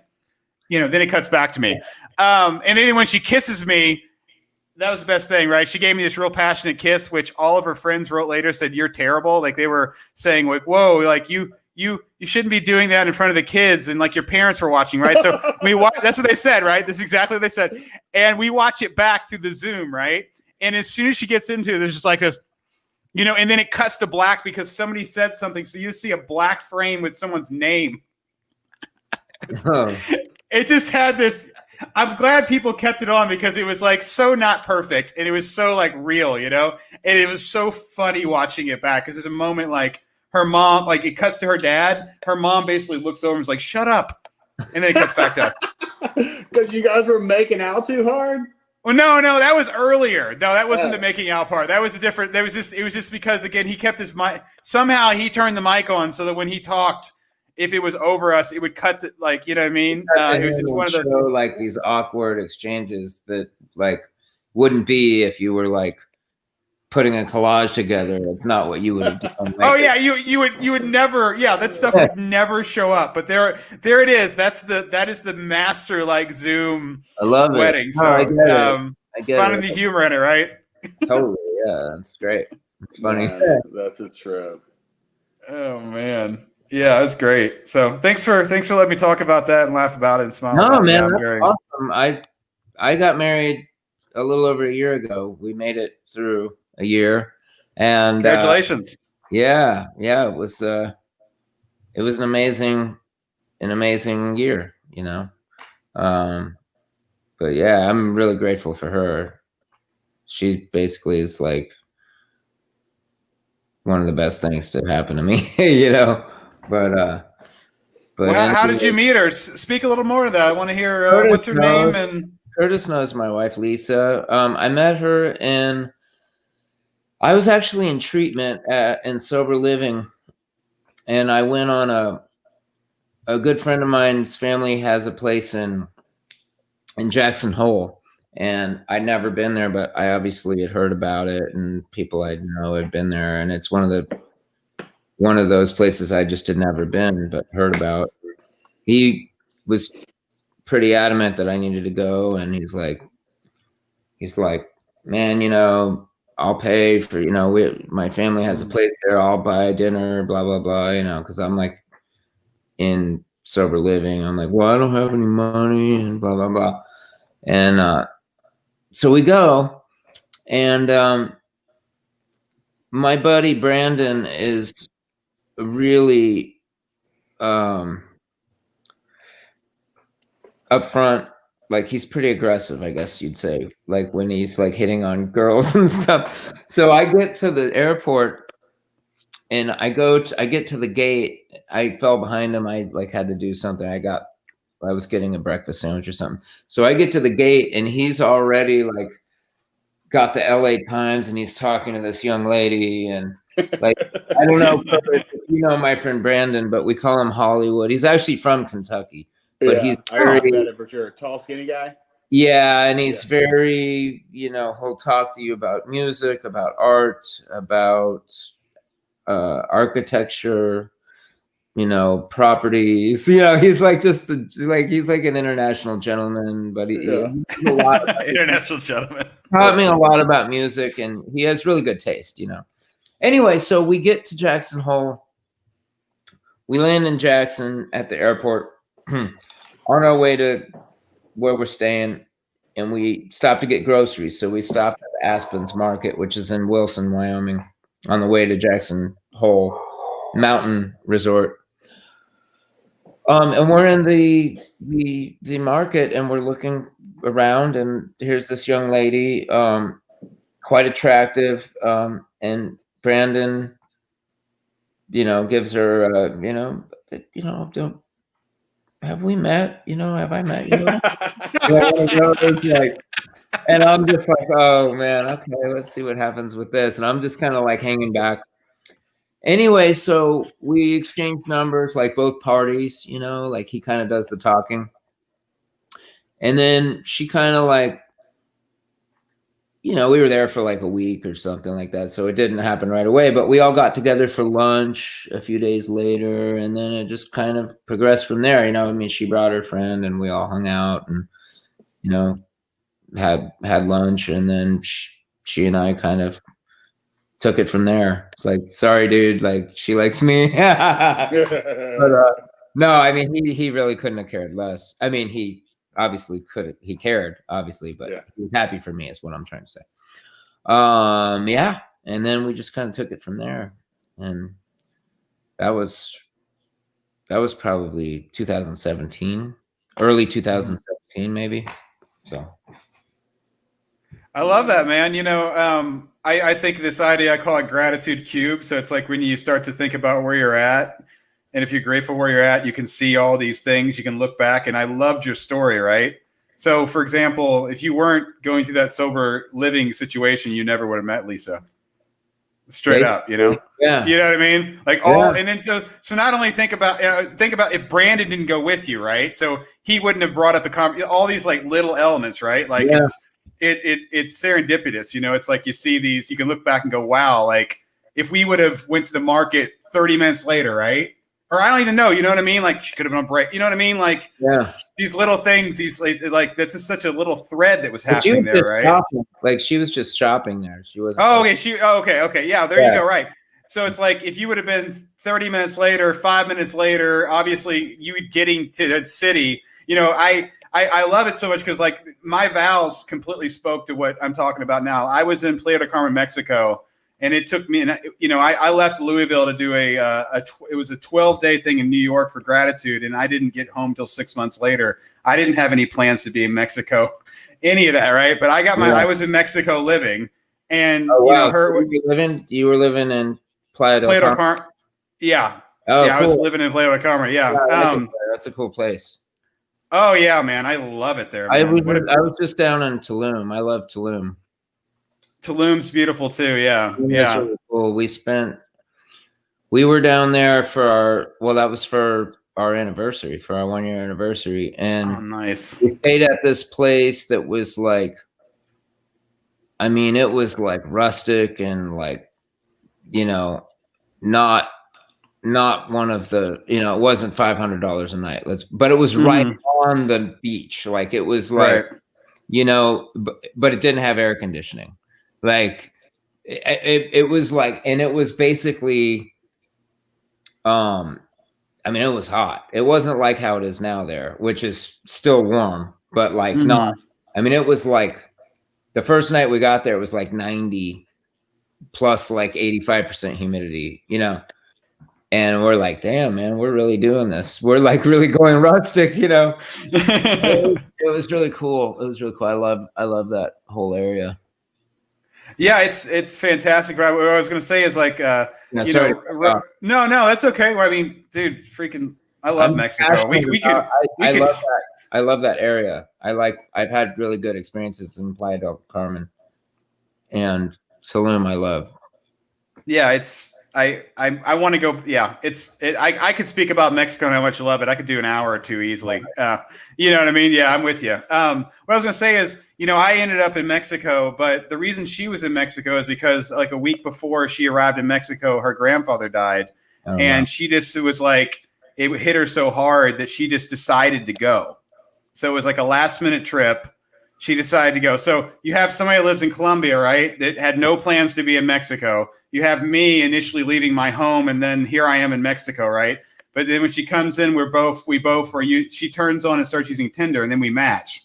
Then it cuts back to me. And then when she kisses me, that was the best thing, right? She gave me this real passionate kiss, which all of her friends wrote later, said, you're terrible. Like they were saying like, whoa, like you shouldn't be doing that in front of the kids. And like your parents were watching, right? So that's what they said, right? This is exactly what they said. And we watch it back through the Zoom, right? And as soon as she gets into it, there's just like this, and then it cuts to black because somebody said something. So you see a black frame with someone's name. It just had this. I'm glad people kept it on because it was like so not perfect and it was so like real, and it was so funny watching it back because there's a moment like her mom, like it cuts to her dad. Her mom basically looks over and is like, "Shut up," and then it cuts back to us. Because you guys were making out too hard. Well, no, that was earlier. No, that wasn't the making out part. That was a different. It was just because again he kept his mic. Somehow he turned the mic on so that when he talked, if it was over us, it would cut to, like, you know what I mean. It was just one of the like these awkward exchanges that like wouldn't be if you were like putting a collage together. It's not what you would have done. Like, oh yeah, you would never. Yeah, that stuff would never show up. But there it is. That is the master like Zoom I love wedding. It. So I get finding it. the humor in it, right? Totally. Yeah, that's great. It's funny. Man, that's a trip. Oh man. Yeah, that's great. So thanks for letting me talk about that and laugh about it and smile. No, about man, it. that's awesome. I got married a little over a year ago. We made it through a year, and congratulations. Yeah, it was an amazing year, you know. But yeah, I'm really grateful for her. She basically is like one of the best things to happen to me, you know. But well, how did you meet her? Speak a little more to that. I want to hear what's her name. And Curtis knows my wife, Lisa. I met her I was actually in treatment in sober living, and I went on a good friend of mine's family has a place in Jackson Hole, and I'd never been there, but I obviously had heard about it, and people I know had been there, and it's one of those places I just had never been, but heard about. He was pretty adamant that I needed to go, and he's like, man, you know, I'll pay for, you know, my family has a place there, I'll buy dinner, blah blah blah, you know, because I'm like in sober living. I'm like, well, I don't have any money, and blah blah blah, and so we go, and my buddy Brandon is really upfront, like he's pretty aggressive, I guess you'd say, like when he's like hitting on girls and stuff. So I get to the airport and I get to the gate. I fell behind him. I like had to do something. I was getting a breakfast sandwich or something. So I get to the gate and he's already like got the LA Times and he's talking to this young lady, and like, I don't know if you know my friend Brandon, but we call him Hollywood. He's actually from Kentucky, but he's I bet it for sure. Tall, skinny guy. Yeah, and he's very, you know, he'll talk to you about music, about art, about architecture, you know, properties. You know, he's like he's like an international gentleman, but he a lot about international gentleman. Taught me a lot about music, and he has really good taste, you know. Anyway, so we get to Jackson Hole. We land in Jackson at the airport on our way to where we're staying, and we stopped to get groceries. So we stopped at Aspen's Market, which is in Wilson, Wyoming, on the way to Jackson Hole Mountain Resort. And we're in the market, and we're looking around, and here's this young lady, quite attractive, and Brandon, you know, gives her, don't. Have we met? You know, have I met you? And I'm just like, oh man, okay, let's see what happens with this. And I'm just kind of like hanging back. Anyway, so we exchange numbers, like both parties, you know, like he kind of does the talking. And then she kind of like, you know, we were there for like a week or something like that. So it didn't happen right away, but we all got together for lunch a few days later. And then it just kind of progressed from there. You know, I mean, she brought her friend and we all hung out and, you know, had lunch. And then she and I kind of took it from there. It's like, sorry, dude, like she likes me. But no, I mean, he really couldn't have cared less. I mean, he obviously he cared, obviously, but he was happy for me is what I'm trying to say. Yeah. And then we just kind of took it from there. And that was probably 2017, early 2017, maybe. So I love that, man. You know, I think this idea, I call it gratitude cube. So it's like when you start to think about where you're at, and if you're grateful where you're at, you can see all these things. You can look back, and I loved your story, right? So, for example, if you weren't going through that sober living situation, you never would have met Lisa. Straight up, you know. Yeah. You know what I mean? Like all, and then so not only think about if Brandon didn't go with you, right? So he wouldn't have brought up the all these like little elements, right? Like it's serendipitous, you know. It's like you see these, you can look back and go, wow, like if we would have went to the market 30 minutes later, right? Or I don't even know, you know what I mean? Like she could have been on break, you know what I mean? Like these little things, these like that's just such a little thread that was happening there, right? Shopping. Like she was just shopping there. She wasn't. Oh, okay. Okay. Yeah, there you go. Right. So it's like if you would have been 30 minutes later, 5 minutes later, obviously you getting to that city, you know, I love it so much because like my vows completely spoke to what I'm talking about now. I was in Playa del Carmen, Mexico, and it took me, and you know, I left Louisville to do it was a 12-day thing in New York for gratitude, and I didn't get home till 6 months later. I didn't have any plans to be in Mexico, any of that, right? But I got I was in Mexico living, and you know, you were living in Playa del Carmen. Yeah. Oh, yeah, cool. I was living in Playa del Carmen. Yeah. That's a cool place. Oh yeah, man, I love it there. Man. I was just down in Tulum. I love Tulum. Tulum's beautiful too. Yeah, That's really cool. We were down there for that was for our anniversary, for our 1 year anniversary, and nice. We stayed at this place that was like, I mean, it was like rustic and like, you know, not one of the, you know, it wasn't $500 a night. But it was right on the beach. Like it was like, you know, but it didn't have air conditioning. Like it was like, and it was basically, I mean, it was hot. It wasn't like how it is now there, which is still warm, but like not. I mean, it was like the first night we got there, it was like 90 plus like 85% humidity, you know? And we're like, damn, man, we're really doing this. We're like really going rustic, you know? It was really cool. It was really cool. I love that whole area. Yeah, it's fantastic. Right? What I was going to say is like, you know, no, that's okay. Well, I mean, dude, freaking, I love Mexico. I love that area. I've had really good experiences in Playa del Carmen and Tulum. I love. Yeah, I want to go. Yeah, I could speak about Mexico and how much I love it. I could do an hour or two easily. You know what I mean? Yeah, I'm with you. What I was going to say is, you know, I ended up in Mexico, but the reason she was in Mexico is because like a week before she arrived in Mexico, her grandfather died. And she just, it was like, it hit her so hard that she just decided to go. So it was like a last minute trip. She decided to go. So you have somebody that lives in Colombia, right? That had no plans to be in Mexico. You have me initially leaving my home, and then here I am in Mexico, right? But then when she comes in, she turns on and starts using Tinder, and then we match.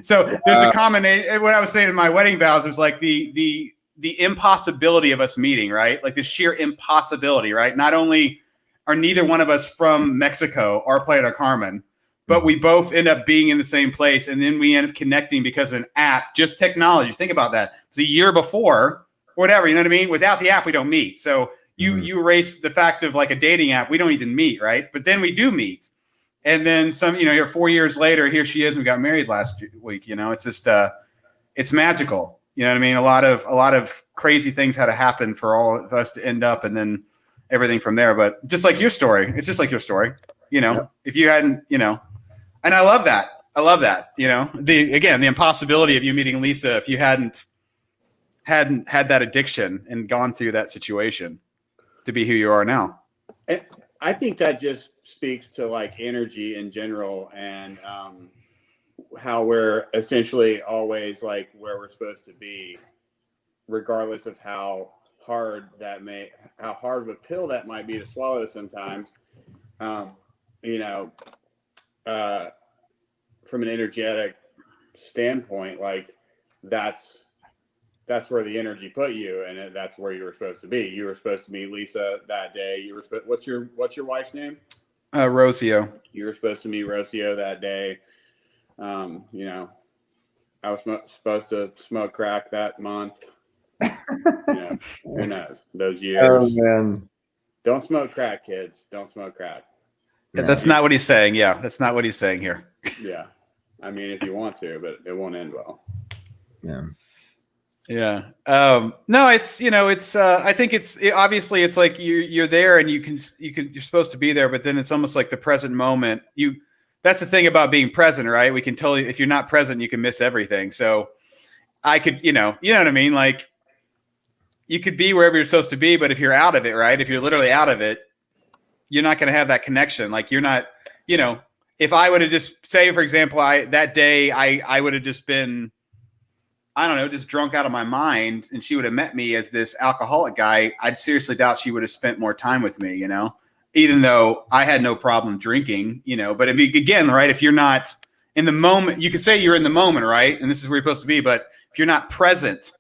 So there's a combination. What I was saying in my wedding vows was like the impossibility of us meeting, right? Like the sheer impossibility, right? Not only are neither one of us from Mexico or Playa del Carmen, but we both end up being in the same place, and then we end up connecting because of an app, just technology. Think about that. It's a year before, whatever, you know what I mean? Without the app, we don't meet. So you erase the fact of like a dating app, we don't even meet, right? But then we do meet. And then some, you know, you're 4 years later, here she is, and we got married last week, you know. It's just it's magical. You know what I mean? A lot of crazy things had to happen for all of us to end up, and then everything from there. But just like your story, it's just like your story, you know. If you hadn't, you know. And I love that, you know, the impossibility of you meeting Lisa if you hadn't had that addiction and gone through that situation to be who you are now. And I think that just speaks to like energy in general, and how we're essentially always like where we're supposed to be, regardless of how hard of a pill that might be to swallow sometimes. You know, from an energetic standpoint, like that's where the energy put you, and that's where you were supposed to be. You were supposed to meet Lisa that day. You were what's your wife's name? Rocio. You were supposed to meet Rocio that day. You know, I was supposed to smoke crack that month. Who knows? Those Oh years. man. Don't smoke crack, kids. Don't smoke crack. Yeah, that's not what he's saying. Yeah, that's not what he's saying here. Yeah. I mean, if you want to, but it won't end well. Yeah. Yeah. No, it's, I think obviously it's like you're there and you're supposed to be there, but then it's almost like the present moment. That's the thing about being present, right? We can tell you if you're not present, you can miss everything. So I could, you know what I mean? Like you could be wherever you're supposed to be, but if you're out of it, right? If you're literally out of it, you're not going to have that connection. Like you're not, if I would have just say, for example, that day I would have just been, I don't know, just drunk out of my mind, and she would have met me as this alcoholic guy, I'd seriously doubt she would have spent more time with me, even though I had no problem drinking, but again, right. If you're not in the moment, you could say you're in the moment, right? And this is where you're supposed to be. But if you're not present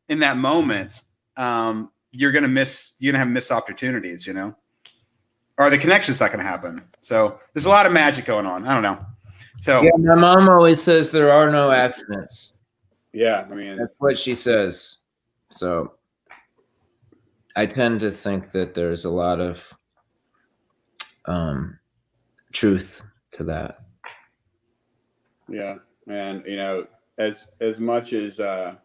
in that moment, you're going to have missed opportunities, or the connection's not going to happen. So there's a lot of magic going on. I don't know. So yeah, my mom always says there are no accidents. Yeah, I mean, that's what she says. So I tend to think that there's a lot of truth to that. Yeah, and as much as I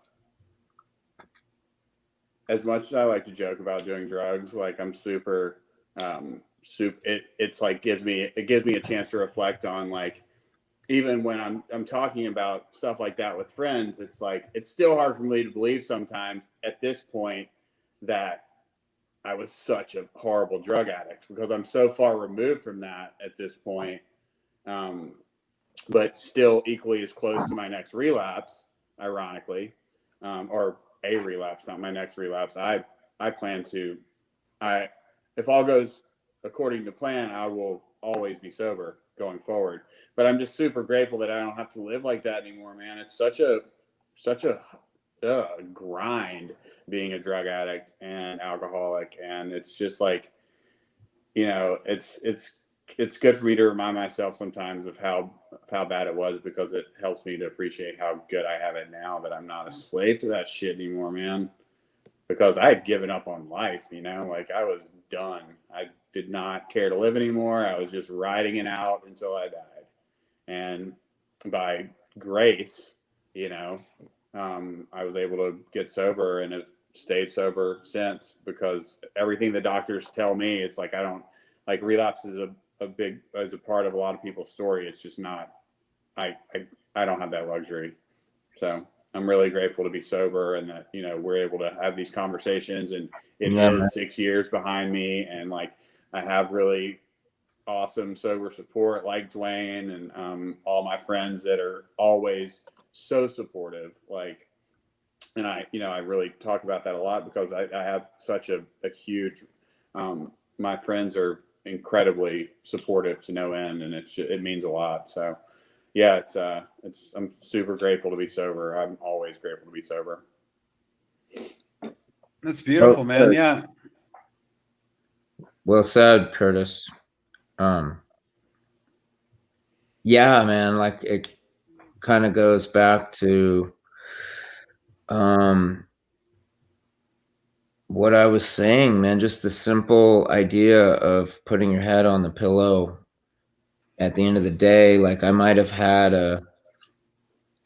like to joke about doing drugs, like I'm super it's like gives me a chance to reflect on, like, even when I'm talking about stuff like that with friends, it's like it's still hard for me to believe sometimes at this point that I was such a horrible drug addict, because I'm so far removed from that at this point, but still equally as close to my next relapse, ironically, or a relapse, not my next relapse. I plan to, if all goes according to plan, I will always be sober going forward. But I'm just super grateful that I don't have to live like that anymore, man. It's such a grind being a drug addict and alcoholic, and it's just like, it's good for me to remind myself sometimes of how bad it was, because it helps me to appreciate how good I have it now, that I'm not a slave to that shit anymore, man. Because I had given up on life, like I was done. I did not care to live anymore. I was just riding it out until I died. And by grace, I was able to get sober and have stayed sober since, because everything the doctors tell me, it's like, I don't, like, relapse is a part of a lot of people's story. It's just not, I don't have that luxury. So I'm really grateful to be sober, and that, we're able to have these conversations, and it is 6 years behind me. And like, I have really awesome sober support like Duane, and all my friends that are always so supportive. Like, and I really talk about that a lot, because I have such a huge, my friends are incredibly supportive to no end, and it means a lot. So yeah, I'm super grateful to be sober. I'm always grateful to be sober. That's beautiful, man. Yeah. Well said, Curtis. Yeah, man, like it kind of goes back to what I was saying, man, just the simple idea of putting your head on the pillow at the end of the day. Like, I might have had a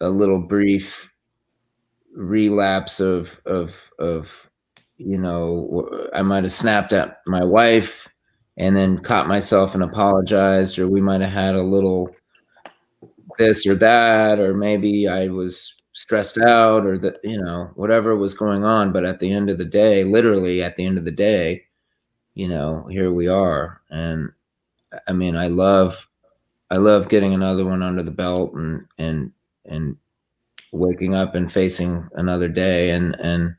little brief relapse of I might have snapped at my wife and then caught myself and apologized, or we might have had a little this or that, or maybe I was stressed out, or that, whatever was going on. But at the end of the day, literally at the end of the day, here we are. And I mean, I love getting another one under the belt, and waking up and facing another day. And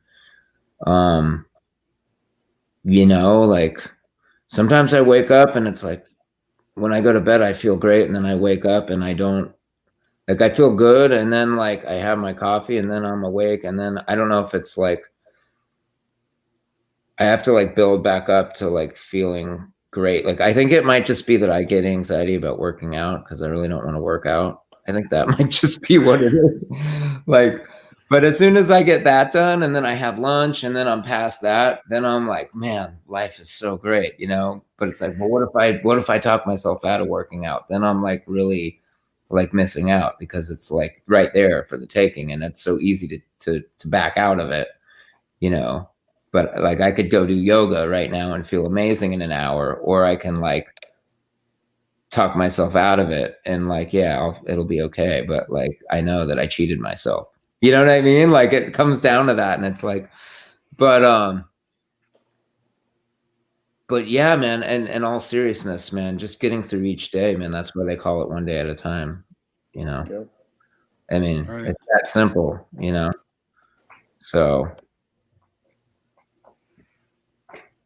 like, sometimes I wake up and it's like, when I go to bed, I feel great. And then I wake up and I don't, like, I feel good. And then, like, I have my coffee and then I'm awake. And then I don't know if it's like, I have to like build back up to like feeling great. Like, I think it might just be that I get anxiety about working out, because I really don't want to work out. I think that might just be what it is. Like, But as soon as I get that done and then I have lunch and then I'm past that, then I'm like, man, life is so great, you know? But it's like, well, what if I talk myself out of working out? Then I'm like really like missing out because it's like right there for the taking and it's so easy to back out of it, you know? But like I could go do yoga right now and feel amazing in an hour, or I can like talk myself out of it and like, yeah, it'll be okay. But like, I know that I cheated myself. You know what I mean? Like it comes down to that and it's like, but yeah, man. And in all seriousness, man, just getting through each day, man, that's why they call it one day at a time, you know? Yep. I mean, Right. it's that simple, you know? So.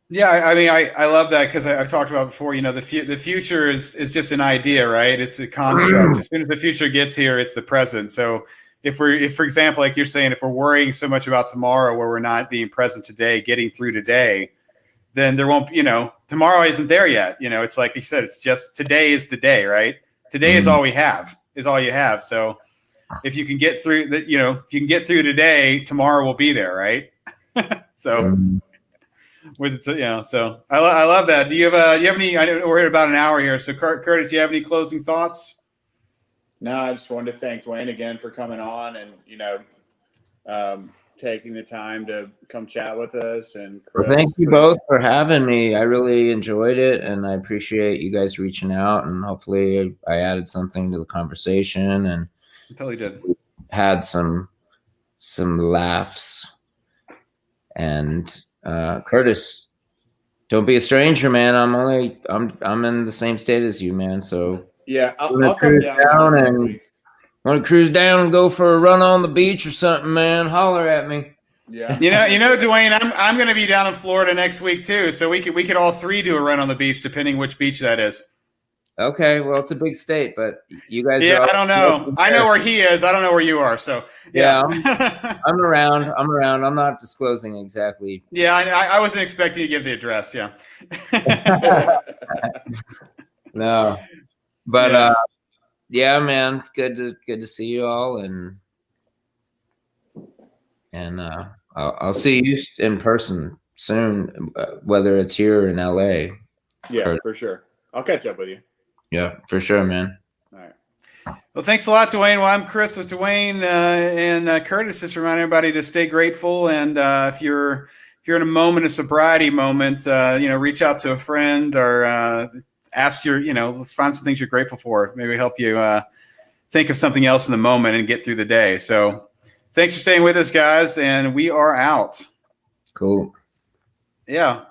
Yeah, I mean, I love that because I've talked about before. You know, the future is just an idea, right? It's a construct. As soon as the future gets here, it's the present. So if for example, like you're saying, if we're worrying so much about tomorrow, where we're not being present today, getting through today, then there won't, you know, tomorrow isn't there yet. You know, it's like you said, it's just today is the day, right? Today is all we have, is all you have. So if you can get through that, you know, if you can get through today, tomorrow will be there, right? So. With it, yeah. So I love that. Do you have any? I know we're at about an hour here. So Curtis, do you have any closing thoughts? No, I just wanted to thank Duane again for coming on and, you know, taking the time to come chat with us. And Chris, well, thank you both for having me. I really enjoyed it, and I appreciate you guys reaching out. And hopefully, I added something to the conversation and Totally did. had some laughs. And Curtis, don't be a stranger, man. I'm in the same state as you, man. So yeah, I'll come down and want to cruise down and go for a run on the beach or something, man. Holler at me. Yeah. You know, Duane, I'm going to be down in Florida next week too. So we could all three do a run on the beach, depending which beach that is. Okay, well, it's a big state, but you guys. Yeah, I don't know. I know where he is. I don't know where you are. So yeah, I'm around. I'm not disclosing exactly. Yeah, I wasn't expecting you to give the address. Yeah. No, but yeah, man, good to see you all, and I'll see you in person soon, whether it's here or in LA. Yeah, for sure. I'll catch up with you. Yeah, for sure, man. All right. Well, thanks a lot, Duane. Well, I'm Chris with Duane and Curtis. Just remind everybody to stay grateful, and if you're in a moment, a sobriety moment, you know, reach out to a friend or ask find some things you're grateful for. Maybe help you think of something else in the moment and get through the day. So, thanks for staying with us, guys, and we are out. Cool. Yeah.